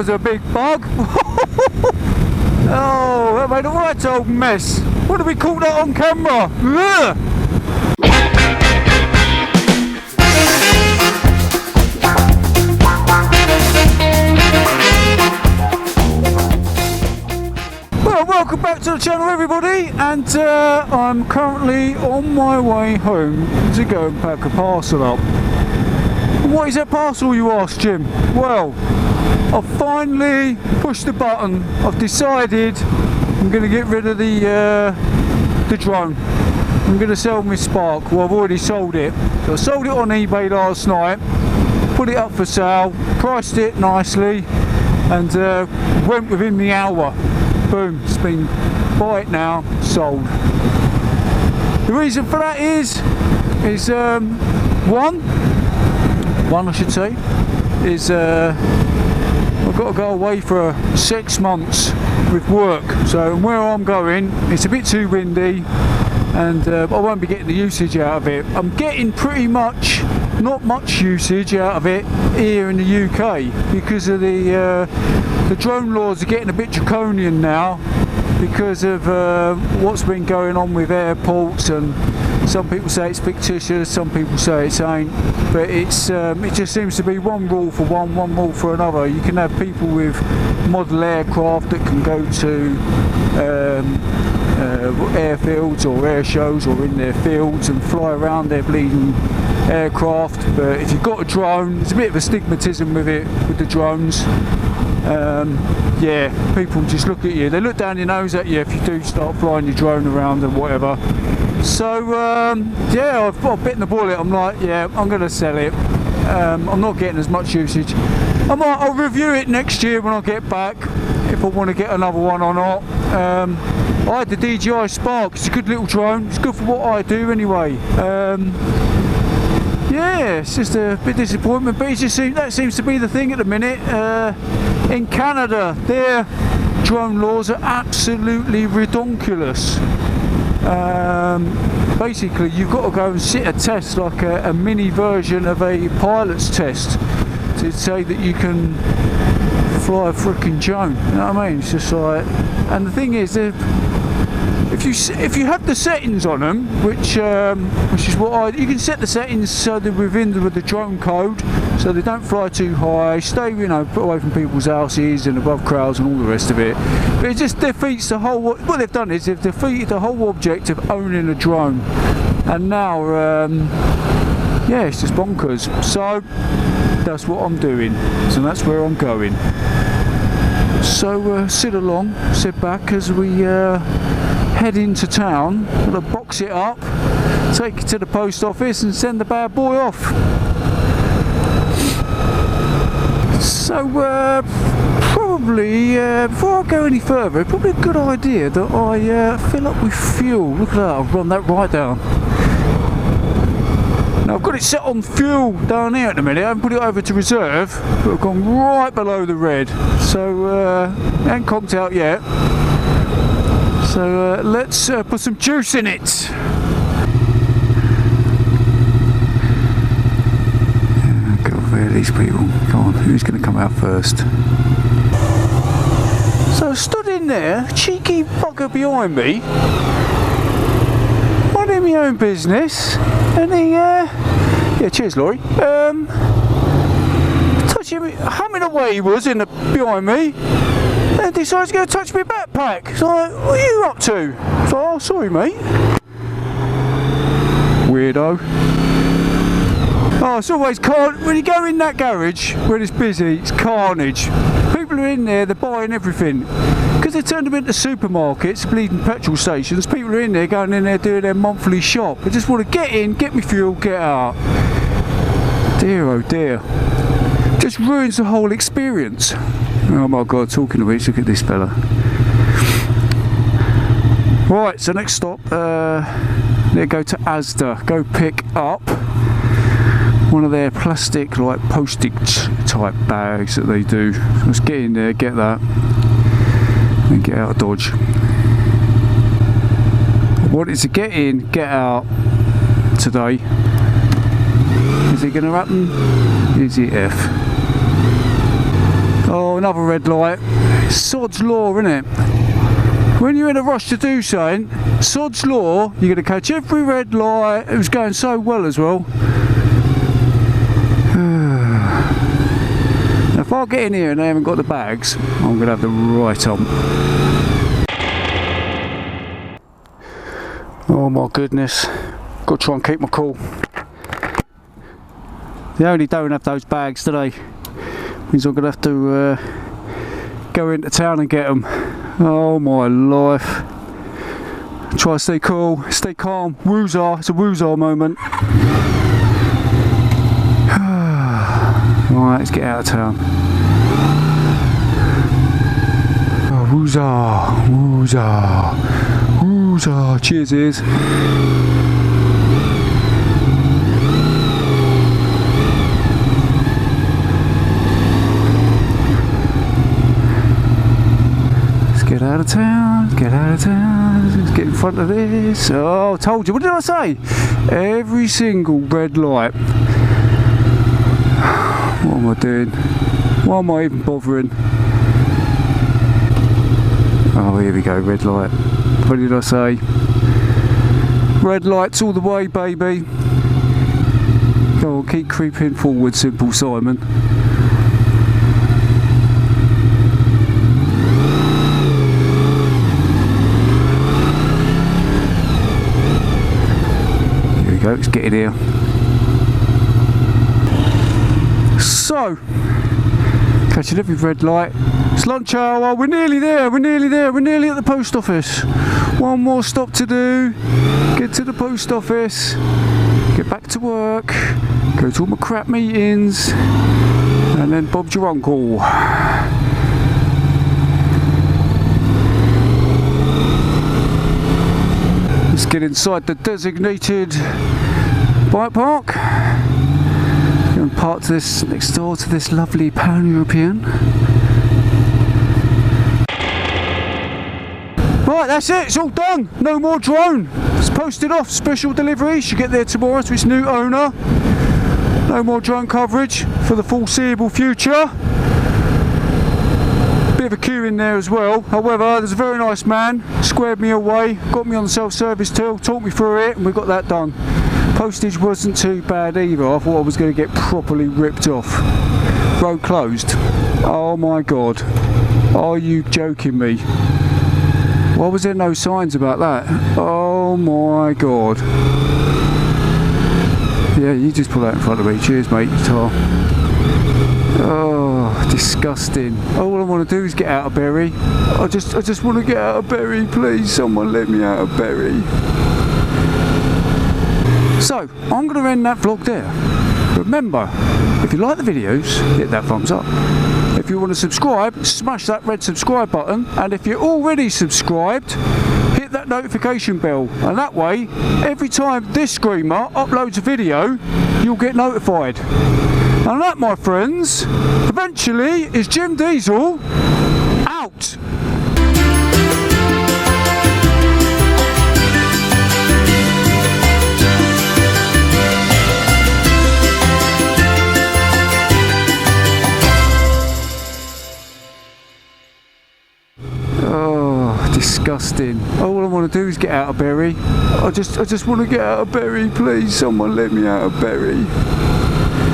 was a big bug. Oh, that made a right old mess. What do we call that on camera? Ugh. Well, welcome back to the channel, everybody, and I'm currently on my way home to go and pack a parcel up. What is that parcel, you ask, Jim? Well, I've finally pushed the button. I've decided I'm going to get rid of the drone. I'm going to sell my Spark. Well, I've already sold it. So I sold it on eBay last night, put it up for sale, priced it nicely, and went within the hour. Boom, it's been buy it now, sold. The reason for that is one I should say, is I've got to go away for 6 months with work. So where I'm going, it's a bit too windy, and I won't be getting the usage out of it. I'm getting pretty much not much usage out of it here in the UK because of the drone laws are getting a bit draconian now because of what's been going on with airports, and some people say it's fictitious, some people say it ain't, but it's it just seems to be one rule for one rule for another. You can have people with model aircraft that can go to airfields or air shows or in their fields and fly around their bleeding aircraft, but if you've got a drone, there's a bit of a stigmatism with it, with the drones. Yeah, people just look at you, they look down your nose at you if you do start flying your drone around and whatever. So yeah, I've bitten the bullet. I'm like, yeah, I'm going to sell it. I'm not getting as much usage. I'll review it next year when I get back, if I want to get another one or not. I had the DJI Spark. It's a good little drone. It's good for what I do anyway. Yeah, it's just a bit disappointment, but that seems to be the thing at the minute. In Canada, their drone laws are absolutely redonkulous. Basically, you've got to go and sit a test, like a mini version of a pilot's test, to say that you can fly a freaking drone. You know what I mean? It's just like, and the thing is, if you have the settings on them, which is what you can set the settings so they're within the drone code, so they don't fly too high, stay, you know, put away from people's houses and above crowds and all the rest of it. But it just defeats the whole. What they've done is they've defeated the whole object of owning a drone, and now yeah, it's just bonkers. So that's what I'm doing. So that's where I'm going. So sit back as we head into town. I'm gonna box it up, take it to the post office, and send the bad boy off. So probably before I go any further, probably a good idea that I fill up with fuel. Look at that, I've run that right down. Now I've got it set on fuel down here at the minute. I haven't put it over to reserve, but I've gone right below the red, so it ain't conked out yet. So let's put some juice in it. Go over these people. Come on, who's going to come out first? So I stood in there, cheeky bugger behind me, minding my own business, and he, yeah, cheers, Laurie. Touching me, humming away he was behind me. And decides to go touch my backpack. So like, what are you up to? So, oh, sorry mate. Weirdo. Oh, it's always when you go in that garage, when it's busy, it's carnage. People are in there, they're buying everything. Because they turned them into supermarkets, bleeding petrol stations, people are in there, going in there doing their monthly shop. They just want to get in, get me fuel, get out. Dear oh dear. Just ruins the whole experience. Oh my god, talking of which, look at this fella. Right, so next stop, they go to Asda, go pick up one of their plastic like postage type bags that they do. So let's get in there, get that, and get out of Dodge. I wanted to get in, get out today. Is it going to happen? Is it F? Oh, another red light. Sod's law, innit? When you're in a rush to do something, sod's law, you're going to catch every red light. It was going so well as well. If I get in here and they haven't got the bags, I'm going to have the right on. Oh my goodness. Got to try and keep my cool. They only don't have those bags today. Means I'm going to have to go into town and get them. Oh my life. Try to stay cool, stay calm. Woozah, it's a woozah moment. Right, let's get out of town. Oh, woozah, woozah, woozah. Cheers, ears. Get out of town, get out of town, let's get in front of this. Oh, I told you, what did I say? Every single red light. What am I doing? Why am I even bothering? Oh, here we go, red light. What did I say? Red lights all the way, baby. Go on, keep creeping forward, Simple Simon. Go, let's get in here. So, catching every red light. It's lunch hour, we're nearly there, we're nearly there, we're nearly at the post office. One more stop to do, get to the post office, get back to work, go to all my crap meetings, and then Bob's your uncle. Let's get inside the designated bike park. Going to park this next door to this lovely Pan-European. Right, that's it, it's all done. No more drone. It's posted off, special delivery. Should get there tomorrow to its new owner. No more drone coverage for the foreseeable future. Bit of a queue in there as well. However, there's a very nice man, squared me away, got me on the self-service till, talked me through it, and we got that done. Postage wasn't too bad either. I thought I was going to get properly ripped off. Road closed. Oh my god. Are you joking me? Why was there no signs about that? Oh my god. Yeah, you just pull that in front of me. Cheers, mate. Oh, disgusting. All I want to do is get out of Bury. I just want to get out of Bury, please. Someone let me out of Bury. So, I'm going to end that vlog there. Remember, if you like the videos, hit that thumbs up. If you want to subscribe, smash that red subscribe button. And if you're already subscribed, hit that notification bell. And that way, every time this screamer uploads a video, you'll get notified. And that, my friends, eventually is Jim Diesel out. Oh, disgusting. All I want to do is get out of Bury. I just want to get out of Bury, please. Someone let me out of Bury.